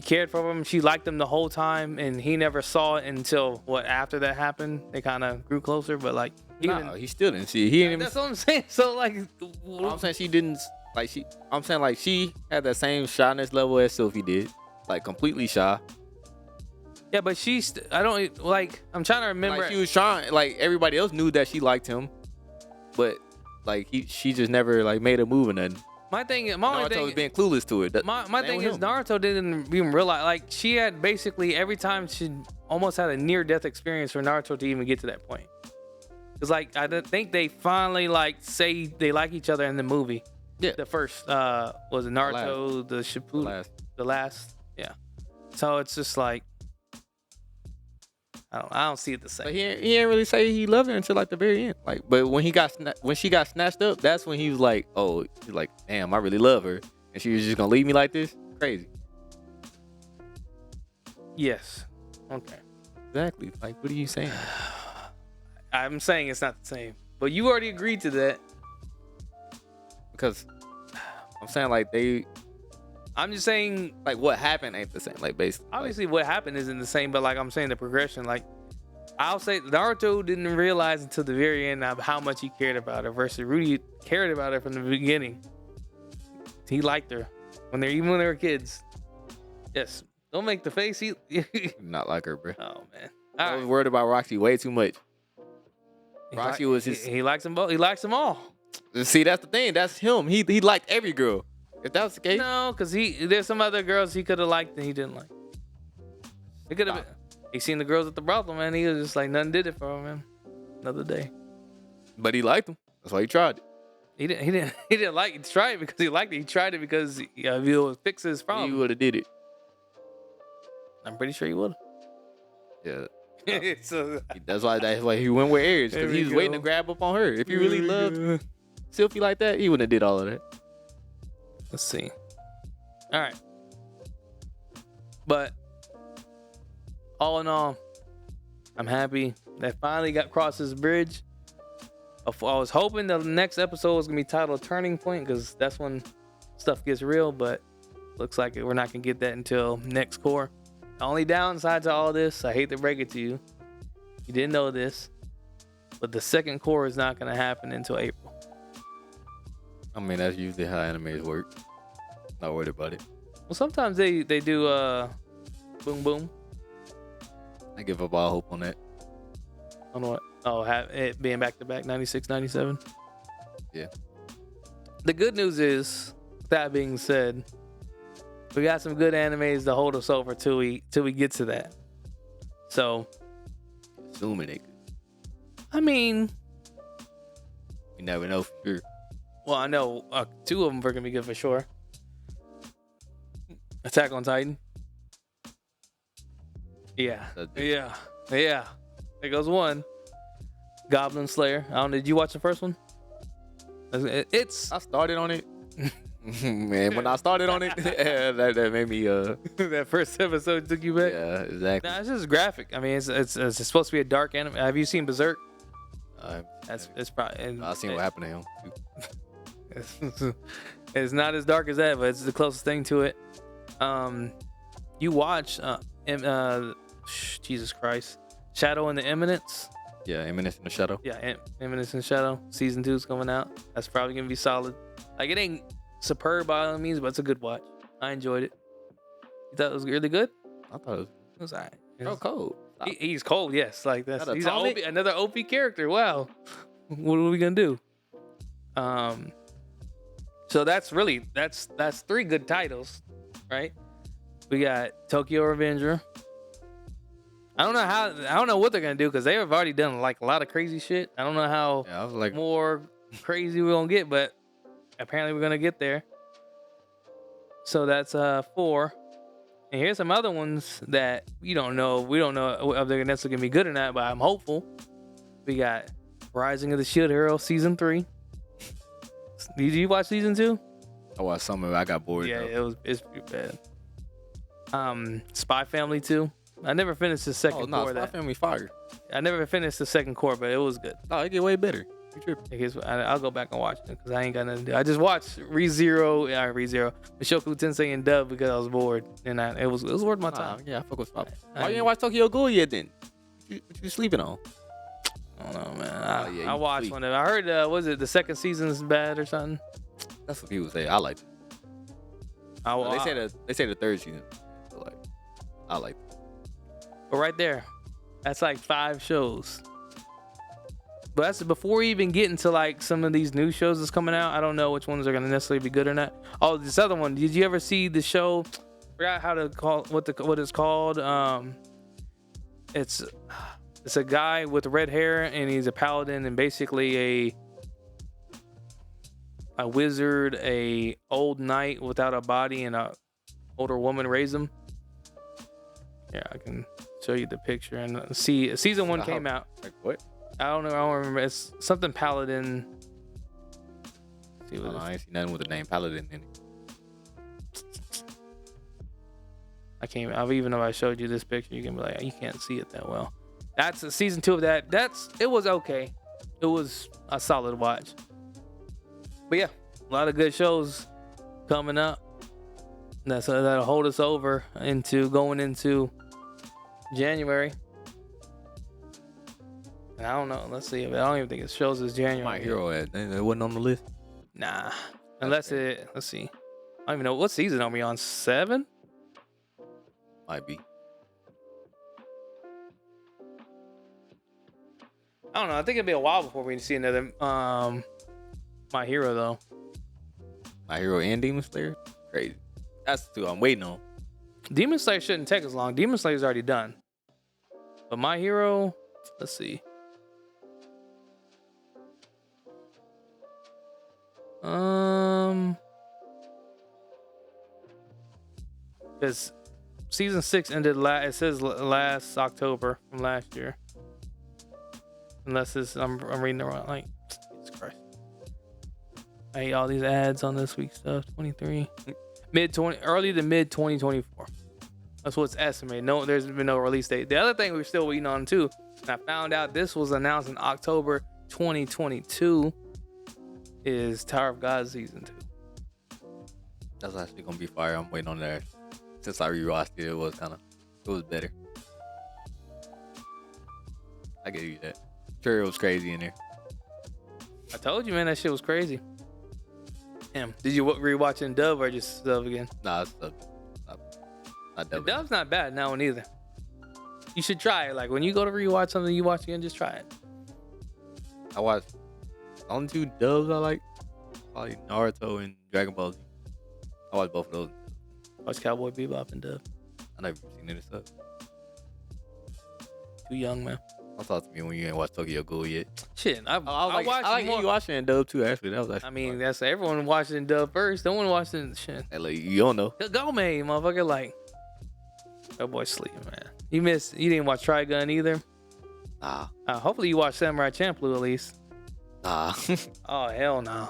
cared for him. She liked him the whole time, and he never saw it until after that happened. They kind of grew closer, but like No, he still didn't see it. He didn't even. that's what I'm saying. So like, I'm saying she didn't like she. I'm saying like she had that same shyness level as Sophie did, like completely shy. yeah, but I don't like. I'm trying to remember. Like she was trying. Like everybody else knew that she liked him, but like she just never like made a move or nothing. my only Naruto thing was being clueless to it. My Same thing with is him. Naruto didn't even realize, like she had basically every time she almost had a near death experience for Naruto to even get to that point. Cause like I think they finally like say they like each other in the movie. Yeah. The first was it Naruto, the Shippuden, the last, yeah. So it's just like I don't see it the same. But he didn't really say he loved her until like the very end. Like, but when she got snatched up, that's when he was like, oh, he's like, damn, I really love her, and she was just gonna leave me like this, crazy. Yes. Okay. Exactly. Like, what are you saying? I'm saying it's not the same, but you already agreed to that. Because I'm saying like they, I'm just saying like what happened ain't the same. Like basically, obviously what happened isn't the same, but like I'm saying the progression, like I'll say Naruto didn't realize until the very end of how much he cared about her versus Rudy cared about her from the beginning. He liked her when they were kids. Yes. Don't make the face. not like her, bro. Oh man. I was worried about Roxy way too much. Roxy was his. He likes them both. He likes them all. See, that's the thing. That's him. He liked every girl. If that was the case, No, because there's some other girls he could have liked and he didn't like. He could have been. He seen the girls at the brothel, man. He was just like nothing did it for him, man. Another day. but he liked them. That's why he tried it. He didn't like it. Try it because he liked it. He tried it because he would fix his He problem. would have did it. I'm pretty sure he would. Yeah. So That's why he went with Aries, There because we he was waiting to go. grab up on her. If he really loved, Silphy like that, he wouldn't have did all of that. Let's see. All right. But all in all, I'm happy that finally got crossed this bridge. I was hoping the next episode was gonna be titled Turning Point, because that's when stuff gets real, but looks like we're not gonna get that until next core. The only downside to all this, I hate to break it to you, you didn't know this, but the second core is not gonna happen until April. I mean, that's usually how animes work. Not worried about it. Well, sometimes they do boom boom. I give up all hope on that. On what? Oh, have it being back to back 96, 97. Yeah. The good news is, that being said, we got some good animes to hold us over till we get to that. So, Assuming it. I mean, You never know for sure. well, I know 2 of them are gonna be good for sure. Attack on Titan. Yeah, yeah. There goes one. Goblin Slayer. I don't know. Did you watch the first one? It's I started on it. Man, when I started on it, that made me that first episode took you back. yeah, exactly. Nah, it's just graphic. I mean, it's supposed to be a dark anime. Have you seen Berserk? It's probably. I seen what happened to him. It's not as dark as that, but it's the closest thing to it. You watch Jesus Christ, Shadow in the Eminence. Yeah, Eminence in the Shadow. Yeah, Eminence in Shadow. Season 2 is coming out. That's probably gonna be solid. Like, it ain't superb by all means, but it's a good watch. I enjoyed it. You thought it was really good? I thought it was alright. was cold. He's cold, yes. Like, that's Not he's atomic? another OP character. Wow. What are we gonna do? So that's 3 good titles, right? We got Tokyo Revenger. I don't know what they're gonna do, because they have already done like a lot of crazy shit. I don't know how Yeah, I was like, more crazy we're gonna get, but apparently we're gonna get there. So that's 4. And here's some other ones that we don't know if they're necessarily gonna be good or not, but I'm hopeful. We got Rising of the Shield Hero Season 3. Did you watch Season 2? I watched some of it. I got bored. Yeah, though. it's pretty bad. Spy Family 2. I never finished the second core. Spy Family fire. I never finished the second core, but it was good. No, it get way better. You tripping? I guess I'll go back and watch it, because I ain't got nothing to do. I just watched Mushoku Tensei and dub because I was bored, and it was worth my time. Yeah, I fuck with Spy. Why you ain't watch Tokyo Ghoul yet then? What you sleeping on? I don't know, man. Yeah, I you watched tweak. one of it. I heard, was it the second season's bad or something? That's what people say. I like it. They say the third season. So like, I like it. But right there, that's like 5 shows. But that's before we even get into like some of these new shows that's coming out. I don't know which ones are gonna necessarily be good or not. Oh, this other one. Did you ever see the show? Forgot how to call what it's called. It's a guy with red hair, and he's a paladin, and basically a wizard, a old knight without a body, and a older woman raised him. Yeah, I can show you the picture and see. Season 1 came out. Like what? I don't know. I don't remember. It's something paladin. Let's see what I ain't seen nothing with the name Paladin in it. I can't. Even though I showed you this picture, you can be like, you can't see it that well. That's season 2 of that. It was okay. It was a solid watch. But yeah, a lot of good shows coming up. That'll hold us over going into January. And I don't know. Let's see. I don't even think it shows us January. My Hero at it wasn't on the list. Nah. Let's see. I don't even know. What season are we on? 7? Might be. I don't know. I think it'll be a while before we see another My Hero though. My Hero and Demon Slayer? Crazy. That's the 2 I'm waiting on. Demon Slayer shouldn't take as long. Demon Slayer's already done. But My Hero, let's see. Because season 6 ended it says last October from last year. Unless I'm reading the wrong, like, Jesus Christ. I hate all these ads on this week's stuff. 23, early to mid 2024. That's what's estimated. No, there's been no release date. The other thing we're still waiting on too, and I found out this was announced in October 2022, is Tower of God season 2. That's actually gonna be fire. I'm waiting on that. Since I rewatched it, it was better. I give you that. Sure, it was crazy in there. I told you, man, that shit was crazy. Damn, did you rewatch it in dub or just sub again? Nah, it's not The dub. dub's not bad now one either. You should try it. Like when you go to rewatch something you watch again, just try it. I watched only 2 dubs I like. Probably Naruto and Dragon Ball Z. I watched both of those. Watch Cowboy Bebop and dub. I never seen any stuff. Too young, man. Don't talk to me when you ain't watched Tokyo Ghoul yet. Shit, I I watched like more. you watching in dub too. Actually, that was actually. I mean, that's everyone watching in dub first. No one watching shit. fire. Like, you don't know. Go, man, motherfucker. Like, that boy sleep, man. You didn't watch Trigun either. Nah. Hopefully you watched Samurai Champloo at least. Nah. Oh hell no.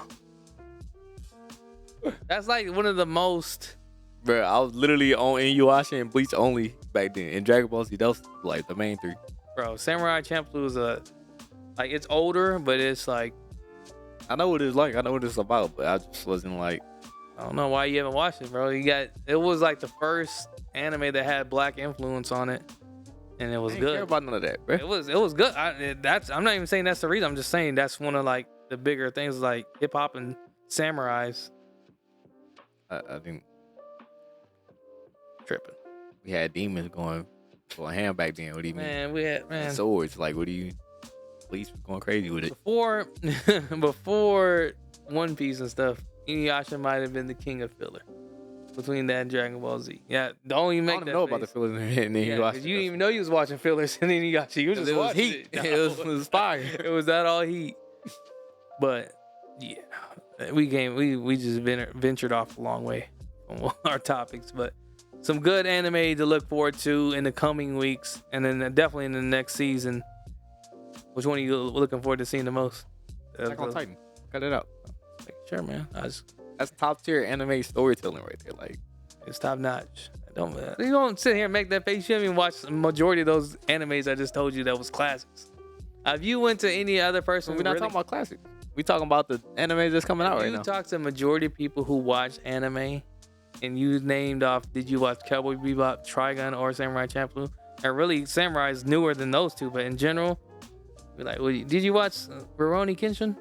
That's like one of the most. Bro, I was literally on Inuyasha and Bleach only back then. And Dragon Ball Z, that was like the main 3. Bro, Samurai Champloo is like it's older, but it's like I know what it's like. I know what it's about, but I just wasn't like. I don't know why you haven't watched it, bro. It was like the first anime that had black influence on it, and it was I didn't care good. about none of that, bro. It was good. I'm not even saying that's the reason. I'm just saying that's one of like the bigger things, like hip hop and samurais. I think Tripping, we had demons going for a hand back then. What do you mean? man. We had And swords. Like, what do you? Bleach was going crazy with it. before One Piece and stuff. Inuyasha might have been the king of filler between that and Dragon Ball Z. Yeah, don't even I make don't that know about the face. fillers in Inuyasha. Yeah, 'cause you didn't even know you was watching fillers in Inuyasha. You was just It was watching heat. it. It was fire. It was that all heat. But yeah, we just ventured off a long way from our topics. But some good anime to look forward to in the coming weeks, and then definitely in the next season. Which one are you looking forward to seeing the most? Attack on Titan. Cut it out. Sure, man. That's top tier anime storytelling right there. Like, It's top notch. You don't sit here and make that face. You haven't even watched the majority of those animes I just told you that was classics. If you went to any other person, we're not talking about classics. We talking about the anime that's coming out right you now. talk to the majority of people who watch anime, and you named off, did you watch Cowboy Bebop, Trigun, or Samurai Champloo? And really, Samurai is newer than those two, but in general, we're like, did you watch Rurouni Kenshin?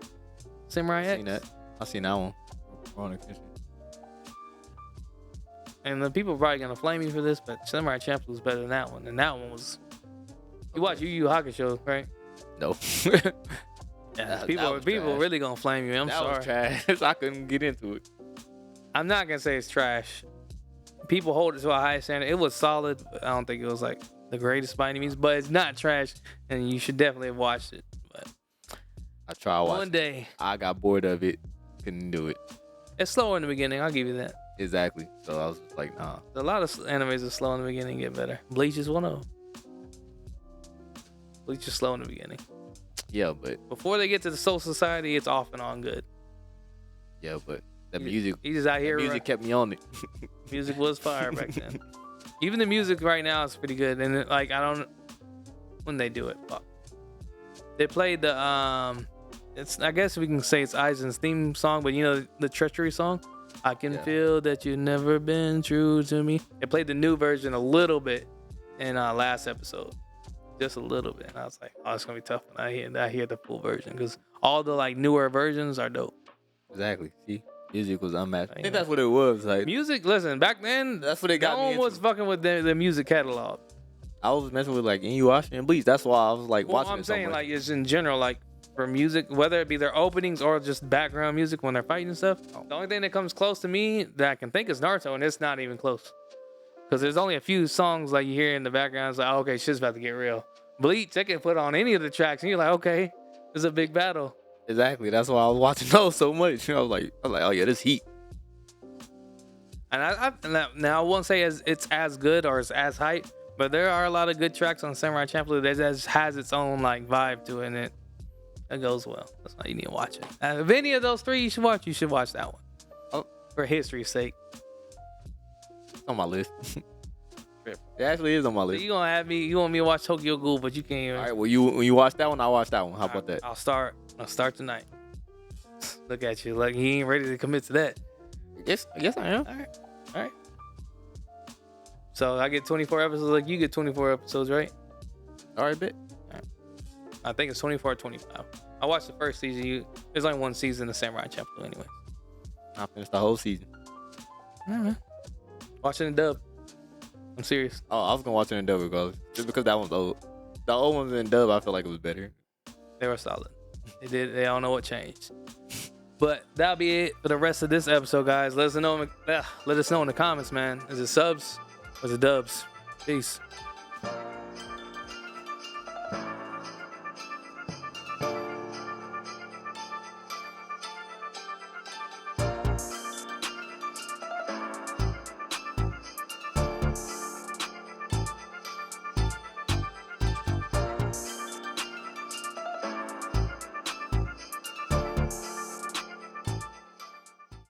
Samurai X? Seen that. I seen that one. Rurouni Kenshin. And the people are probably gonna flame me for this, but Samurai Champloo is better than that one. And that one was. You watch Yu Yu Hakusho, right? No. Yeah, That people was people trash. really gonna flame you. I'm that sorry. was trash. I couldn't get into it. I'm not gonna say it's trash. People hold it to a high standard. It was solid. But I don't think it was like the greatest by any means, but it's not trash, and you should definitely have watched it. But I tried watching. one day, I got bored of it. Couldn't do it. it's slower in the beginning. I'll give you that. Exactly. So I was just like, nah. A lot of animes are slow in the beginning, and get better. Bleach is one of them. Bleach is slow in the beginning. Yeah, but Before they get to the Soul Society, it's off and on good. the music. He's just out The here. music kept me on it. Music was fire back then. Even the music right now is pretty good. And like, I don't, when they do it, fuck. They played the I guess we can say it's Aizen's theme song, but you know the Treachery song. I can Yeah. feel that you've never been true to me. They played the new version a little bit in last episode, just a little bit. And I was like, oh, it's gonna be tough when I hear the full version, because all the like newer versions are dope. Exactly. See, music was unmatched. I Yeah. think that's what it was. Like, Music, listen, back then, that's what they got no me one into. was fucking with the music catalog. I was messing with like Inuyasha and Bleach. That's why I was like Well, watching I'm it so saying much. like it's in general, like for music, whether it be their openings or just background music when they're fighting and stuff. The only thing that comes close to me that I can think is Naruto, and it's not even close. Because there's only a few songs like you hear in the background. It's like, oh, okay, shit's about to get real. Bleach, they can put on any of the tracks, and you're like, okay, it's a big battle. Exactly. That's why I was watching those so much. I was like, oh yeah, this heat. And now I won't say it's as good or it's as hype, but there are a lot of good tracks on Samurai Champloo that has its own like vibe to it, and That goes well. That's why you need to watch it. If any of those three you should watch that one. Oh. For history's sake. It's on my list. It actually is on my So list. you want me to watch Tokyo Ghoul, but you can't even. All right, well, when you watch that one, I'll watch that one. How about that? I'll start tonight. Look at you, like he ain't ready to commit to that. Yes, I am. All right. So I get 24 episodes, like you get 24 episodes, right? All right, bet. I think it's 24 or 25. I watched the first season. There's only one season of Samurai Champloo anyway. I finished the whole season. All right. Watching the dub. I'm serious. Oh, I was gonna watch it in dub regardless, just because that one's old. The old ones in dub, I feel like it was better. They were solid. They don't know what changed. But that'll be it for the rest of this episode, guys. Let us know in the comments, man. Is it subs or is it dubs? Peace.